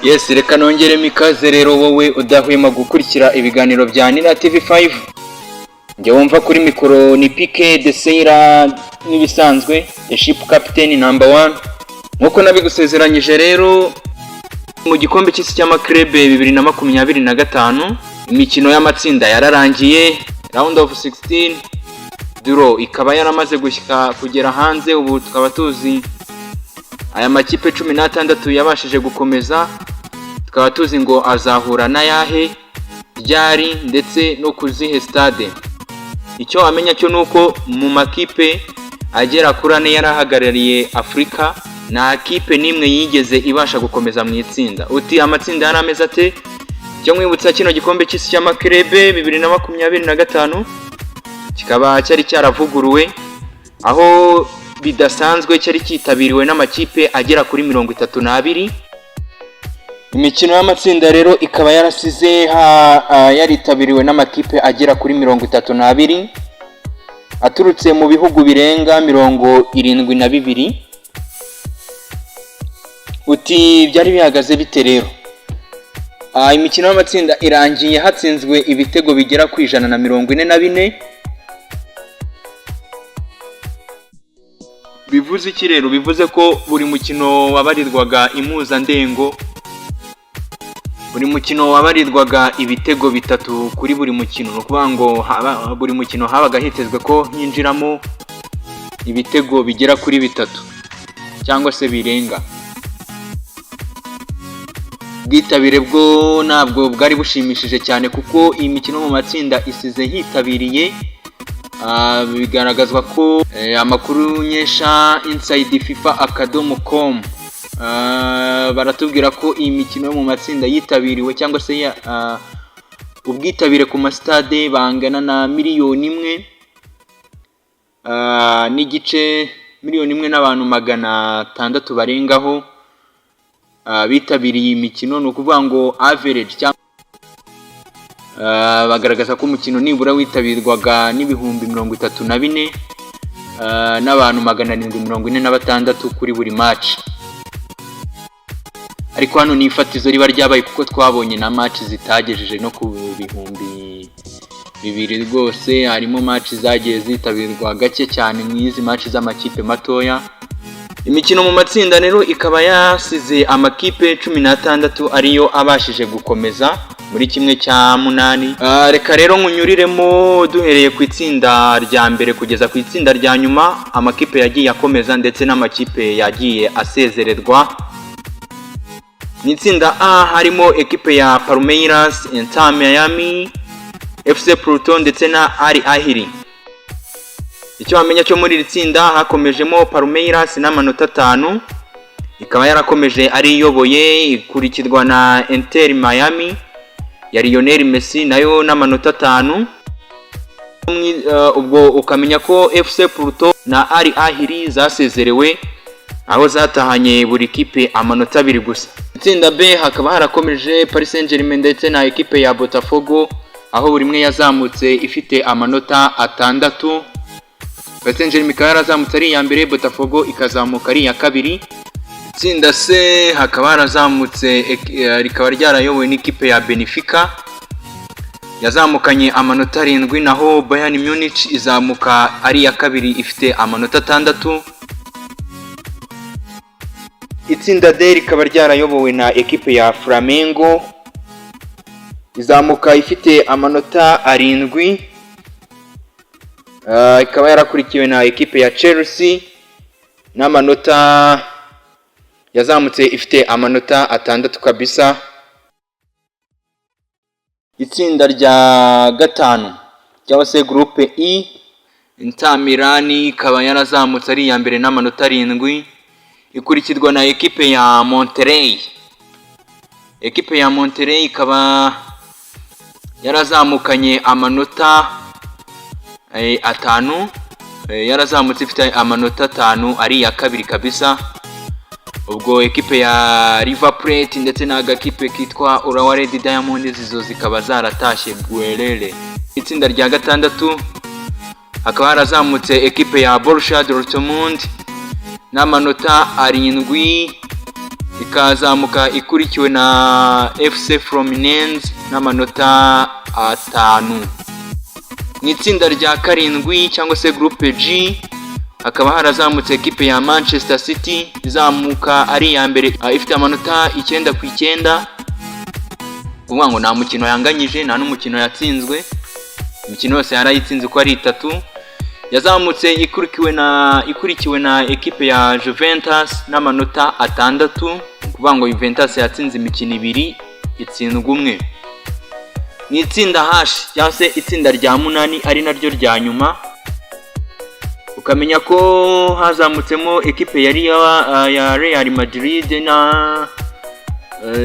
Yes, reka nongere mikaze rero wowe udahwema gukurikira ibiganiro bya Nina TV5. Njye wumva kuri mikoro ni Pique de Seira nibisanzwe, the ship captain number 1. Nkuko nabigusezeranyije rero mu gikombe cy'isi cy'amakrebe 2025 imikino y'amatsinda yararangiye, round of 16 draw ikaba yaramaze gushyika kugera hanze. Ubu tukaba tuzi aya makipe 16 yabashije gukomeza, tukaba tuzi ngo azahura na yahe ryari ndetse no kuzihe stade. Icyo amenya cyo nuko mu makipe agera kuri 4 yarahagarariye Afrika, na kipe nimwe yigeze ibasha gukomeza mu itsinda. Uti amatsinda yarameze ate? Cyo mwibutsa kino gikombe cy'isi cy'amakrebe 2025 kikaba cyari cyaravuguruwe, aho bidasanzwe cyari cyitabiriwe n'amakipe agera kuri 32. Imikino y'amatsinda rero ikaba yarasize yaritabiriwe n'amakipe agera kuri 32 aturutse mu bihugu birenga 72. Uti byari bihagaze bite rero? Imikino y'amatsinda irangiye hatsinzwe ibitego bigera ku 144. Bivuze iki rero? Bivuze ko buri mukino wabarirwaga impuzandengo, buri mukino wabarirwaga ibitego bitatu kuri buri mukino. No kuvuga ngo buri mukino habaga hitezwe ko hinjiramo ibitego bigera kuri 3 cyangwa se birenga. Bwitabire bwo ntabwo bwari bushimishije cyane, kuko iyi mikino mu matsinda isize hitabiriye bigaragazwa ko amakuru nyesha inside fifa.com baratubwira ko iyi mikino yo mu matsinda yitabiriwe cyangwa se ubwitabire ku mastade bangana na 1 miliyoni n'igice, 1 miliyoni n'abantu 600 barengaho bitabiriye imikino. No kuvuga ngo average cyangwa bagaragaza ko umukino nibura witabirwaga n'ibihumbi 34 n'abantu 746 kuri buri match. Ariko hano ni ifatizo riba ryabaye, kuko twabonye na match zitagejeje no ku bihumbi 2 rwose. Harimo match zagiye zitabirwa gake cyane mu izi match z'amakipe matoya. Imikino mu matsinda rero ikaba yasize amakipe 16 ariyo abashije gukomeza muri kimwe cya 8. Reka rero nkunyuriremo duhereye ku itsinda rya mbere kugeza ku itsinda rya nyuma, amakipe yagiye akomeza ndetse n'amakipe yagiye asezererwa. Ni itsinda A harimo ekipe ya Palmeiras, Inter Miami, FC Porto ndetse na Al Ahly. Icyo wamenya cyo muri iri tsinda hakomejemo Palmeiras n'amanota 5, ikaba yarakomeje ari iyoboye, ikurikirwa na Inter Miami ya Lionel Messi nayo n'amanota 5. Ubwo ukamenya ko FC Porto na Al Ahly zasezerewe, aho zatahanye buri kipe amanota 2 gusa. Itsinda B hakaba harakomeje Paris Saint-Germain ndetse na ekipe ya Botafogo, aho buri imwe yazamutse ifite amanota 6. Paris Saint-Germain ikaba yarazamutse ari iya mbere, Botafogo ikazamuka ari iya kabiri. Itsinda C hakaba harazamutse rikaba ryarayobowe n'ikipe ya Benfica yazamukanye amanota 7, naho Bayern Munich izamuka ari iya kabiri ifite amanota 6. Itsinda D rikaba ryarayobowe na ekipe ya Flamengo izamuka ifite amanota 7. Ikaba yarakurikiwe na ekipe ya Chelsea n'amanota yazamutse ifite amanota 6 kabisa. Itsinda rya 5 cyangwa se groupe E, Inter Milan ikaba yarazamutse ari iya mbere n'amanota 7, ikurikirwa na ekipe ya Monterrey. Ekipe ya Monterrey ikaba yarazamukanye amanota 5, yarazamutse ifite amanota 5 ari iya kabiri kabisa. Ubwo ekipe ya River Plate ndetse na agakipe kitwa Urawa Red Diamonds zizo zikaba zaratashye Guerrere. Itsinda rya 6 hakaba harazamutse ekipe ya Borussia Dortmund n'amanota 7, ikazamuka ikurikiwe na FC Fluminense n'amanota 5. Mu itsinda rya karindwi cyangwa se groupe G hakaba harazamutse ekipe ya Manchester City izamuka ari ya mbere ifite amanota 9/9. Kuvuga ngo nta mukino yanganyije, nta n'umukino yatsinzwe, imikino yose yarayitsinze ko ari 3. Yazamutse ikurikiwe na ekipe ya Juventus n'amanota 6. Kuvuga ngo Juventus yatsinze imikino 2 itsindwa 1. Ni itsinda H cyangwa se itsinda rya 8 ari naryo rya nyuma. Ukamenya ko hazamutsemo ekipe ya Real Madrid na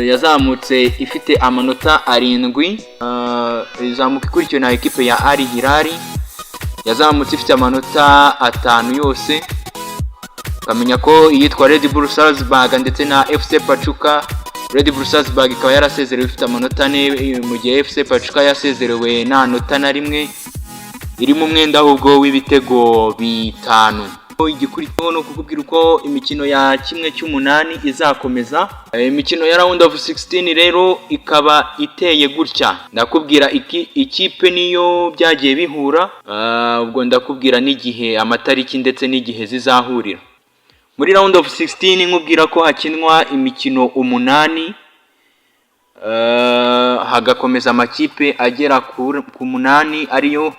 yazamutse ifite amanota 7. Izamuka ikurikiwe na ekipe ya Al Hilal yazamutse ifite amanota 5 yose. Ukamenya ko iyitwa Red Bull Salzburg ndetse na FC Pachuca, Red Bull Salzburg ikaba yarasezerewe ifite amanota 4 mu gihe FC Pachuca yasezerewe nta nota na rimwe, iri mu mwenda ahubwo w'ibitego 5. Igikurikiraho no kukubwira uko imikino ya 1/8 izakomeza. Imikino ya round of 16 rero ikaba iteye gutya. Ndakubwira ikipe niyo byagiye bihura, ubwo ndakubwira n'igihe, amatariki ndetse n'igihe zizahurira. Muri round of 16 nkubwira ko hakinwa imikino 8, hagakomeza amakipe agera ku 8 ariyo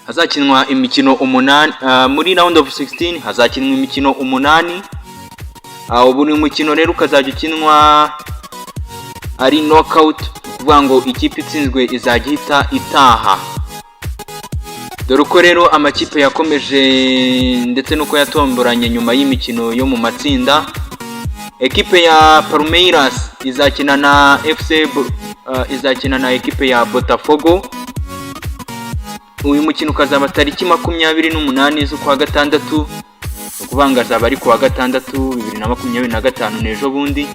hazakinwa imikino 8. Muri round of 16 hazakinwa imikino 8. Buri mukino rero ukazajya ukinwa ari knockout, kuvuga ngo ikipe itsinzwe izajya ihita itaha. Dore uko rero amakipe yakomeje ndetse nuko yatomboranye nyuma y'imikino yo mu matsinda. Ekipe ya Palmeiras izakina na ekipe ya Botafogo. Uyu mukino ukazaba tariki 28 z'ukwa gatandatu, ukubanga azaba ari kuwa gatandatu 2025 n'ejo bundi.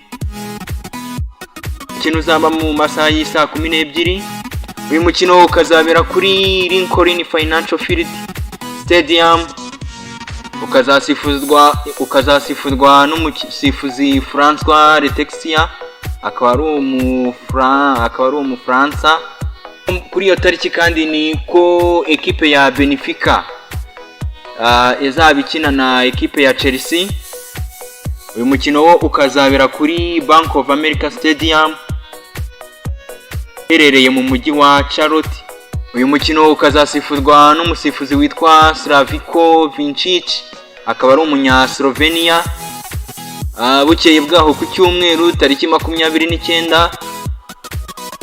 Umukino uzaba mu masaha y'isa 12. Uyu mukino ukazabera kuri Lincoln Financial Field Stadium, ukazasifurwa n'umusifuzi François Letexia, akaba ari umufaransa. Kuri iyo tariki kandi ni ko ekipe ya Benfica izaba ikina na ekipe ya Chelsea. Uyu mukino wo ukazabera kuri Bank of America Stadium herereye mu mujyi wa Charlotte. Uyu mukino ukazasifurwa n'umusifuzi witwa Slavko Vincic, akaba ari umunya Slovenia. Bukeye bwaho ku cyumweru tariki 29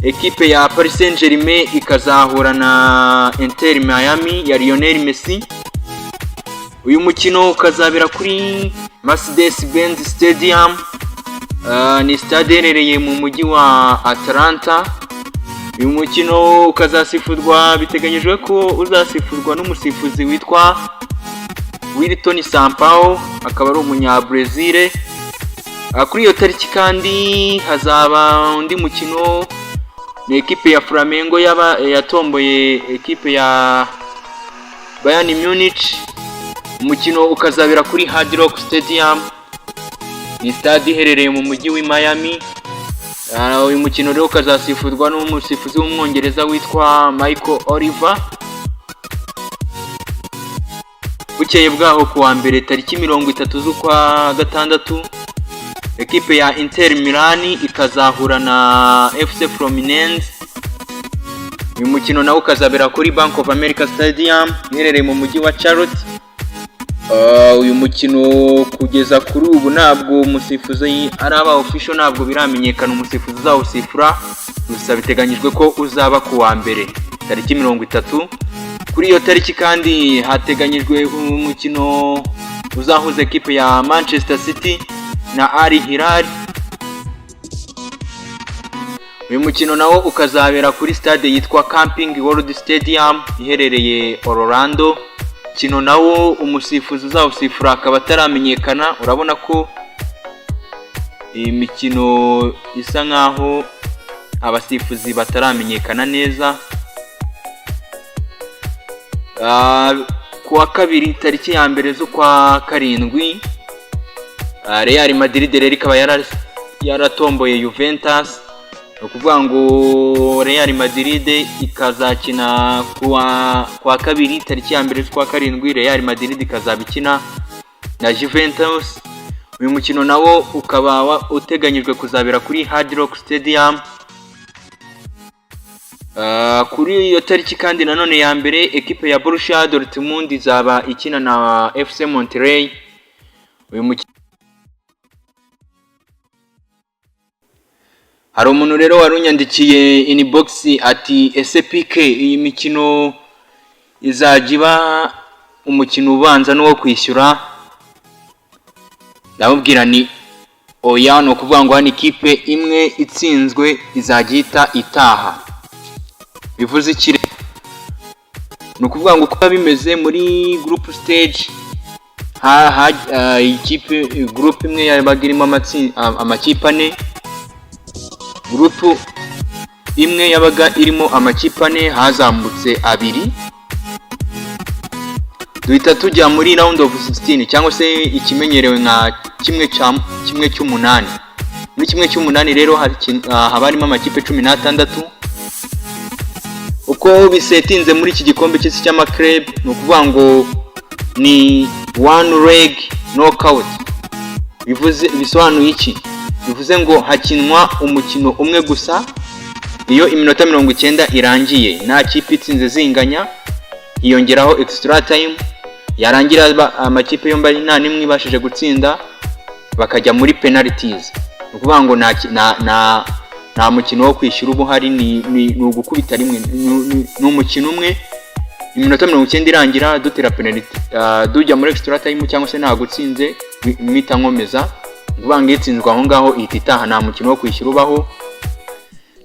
ekipe ya Paris Saint-Germain ikazahura na Inter Miami ya Lionel Messi. Uyu mukino ukazabera kuri Mercedes-Benz Stadium, ni stade herereye mu mujyi wa Atlanta. Uyu mukino ukazasifurwa, biteganyijwe ko uzasifurwa n'umusifuzi witwa Wilton Sampaio, akaba ari umunya Brazil. Kuri iyo tariki kandi hazaba undi mukino, ni ekipe ya Flamengo yatomboye ekipe ya Bayern Munich. Umukino ukazabera kuri Hard Rock Stadium, ni stade iherereye mu mujyi wa Miami. Uyu mukino rero ukazasifurwa n'umusifuzi w'umwongereza witwa Michael Oliver. Bukeye bwaho kuwa mbere tariki 30 z'ukwa gatandatu ekipe ya Inter Milan ikazahura na FC Fluminense. Uyu mukino nawo ukazabera kuri Bank of America Stadium iherereye mu mujyi wa Charlotte. Uyu mukino kugeza kuri ubu ntabwo umusifuzi araba official, ntabwo biramenyekana umusifuzi uzawusifura, gusa biteganyijwe ko uzaba kuwa mbere tariki 30. Kuri iyo tariki kandi hateganyijwe umukino uzahuza ekipe ya Manchester City na Al Hilal. Uyu mukino nawo ukazabera kuri stade yitwa Camping World Stadium iherereye Orlando. Kino nawo umusifuzi uzawusifura akaba ataramenyekana. Urabona ko iyi mikino isa nkaho abasifuzi bataramenyekana neza. Kuwa kabiri tariki ya mbere z'ukwa karindwi Real Madrid rero ikaba yaratomboye Juventus. Ukuvuga ngo Real Madrid ikazakina kwa kabiri tariki ya mbere kwa karindwi. Real Madrid ikazabikina na Juventus. Uyu mukino nawo ukaba uteganyijwe kuzabera kuri Hard Rock Stadium kuri iyo tariki. Kandi nanone ya mbere ekipe ya Borussia Dortmund izaba ikina na FC Monterrey. Uyu mukino hari umuntu rero warunyandikiye inbox ati SPK iyi mikino izajiba umukino ubanza no kwishyura. Ndabubwira ni oya, no kuvuga ngo hano ikipe imwe itsinzwe izagita itaha. Bivuze iki? No kuvuga ngo kuba bimeze muri group stage ikipe group imwe yabaga irimo amakipe ane. Group imwe yabaga irimo amakipe ane, hazambutse abiri. Duhita tujya muri round of 16 cyangwa se ikimenyerewe nka kimwe cy'umunani. Muri kimwe cy'umunani rero haba harimo amakipe 16. Uko bisetinze muri iki gikombe cy'isi cy'amakreb, no kuvuga ngo ni one leg knockout. Bisobanuye iki? Bivuze ngo hakinwa umukino umwe gusa iyo iminota 90 irangiye. Nta kipe itsinze zinganya, hiyongeraho extra time. Yarangira amakipe yombi nta nimwe ibashije gutsinda, bakajya muri penalties. Ukuvuga ngo nta mukino wo kwishyura ubu hari, ni ugukubita rimwe. Ni umukino umwe, iminota 90 irangira dutera penalty, dujya muri extra time cyangwa se nta gutsinze mita nkomeza. Ukuvuga ngo itsinzwe aho ngaho ihita itaha, nta mukino wo kwishyura ubaho.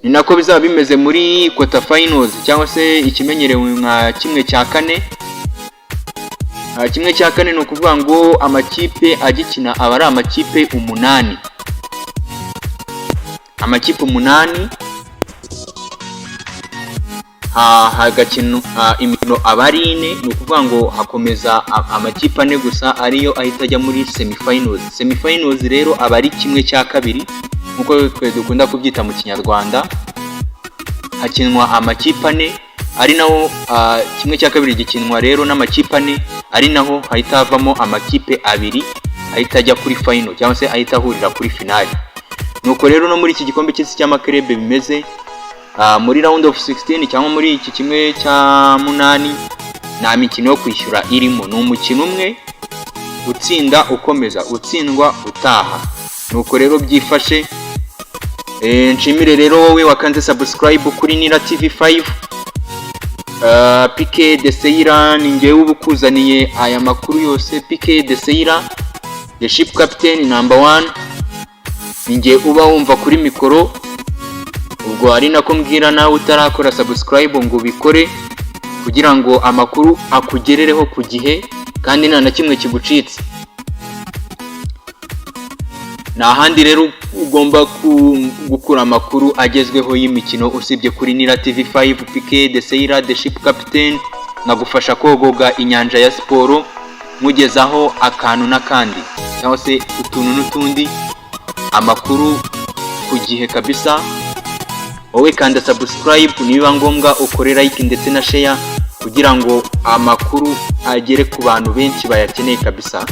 Ni nako bizaba bimeze muri quarter finals cyangwa se ikimenyerewe nka kimwe cya kane. Kimwe cya kane ni ukuvuga ngo amakipe agikina aba ari amakipe 8. Amakipe 8 hagakina imikino aba ari 4. Ni ukuvuga ngo hakomeza amakipe 4 gusa ariyo ahita ajya muri semifinals. Semifinals rero aba ari kimwe cya kabiri nkuko twe dukunda kubyita mu Kinyarwanda. Hakinwa amakipe 4 ari naho kimwe cya kabiri gikinwa rero n'amakipe 4, ari naho hahita havamo amakipe 2 ahita ajya kuri final cyangwa se ahita ahurira kuri finale. Nuko rero no muri iki gikombe cy'isi cy'amakrebe bimeze muri round of 16 cyangwa muri iki kimwe cya 8 nta mikino yo kwishyura irimo. Ni umukino umwe, utsinda ukomeza, utsindwa utaha. Nuko rero byifashe. Nshimire rero wowe wakanze subscribe kuri Nira TV5. Pique de Seira ni ngewe ubukuzaniye aya makuru yose. Pique de Seira, the ship captain number 1, ni ngewe uba wumva kuri mikoro. Ubwo ari nako mbwira nawe utarakora subscribe ngo ubikore kugira ngo amakuru akugerereho ku gihe kandi nta na kimwe kigucitse. Nta handi rero ugomba gukura amakuru agezweho y'imikino usibye kuri Nira TV5. Pique de Seira, the ship captain, nagufasha kogoga inyanja ya siporo, mugezaho akantu n'akandi cyangwa se utuntu n'utundi, amakuru ku gihe kabisa. Wowe kanda subscribe, niba ngombwa ukore like ndetse na share kugira ngo amakuru agere ku bantu benshi bayakeneye kabisa.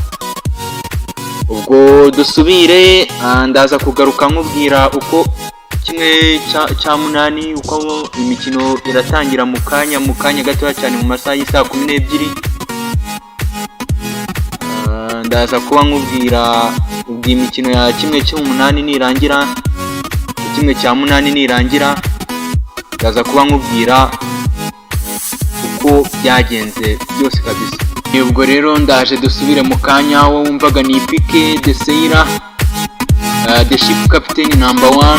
Ubwo dusubire, ndaza kugaruka nkubwira uko kimwe cya 8 uko imikino iratangira mu kanya gato cyane mu masaha y'isa 12. Ndaza kuba nkubwira ubwo imikino ya kimwe cya 8 nirangira, kimwe cya 8 nirangira, ndaza kuba nkubwira uko byagenze byose kabisa. Ubwo rero ndaje dusubire mu kanya. Wo wumvaga ni Pique de Seira, the ship captain number 1.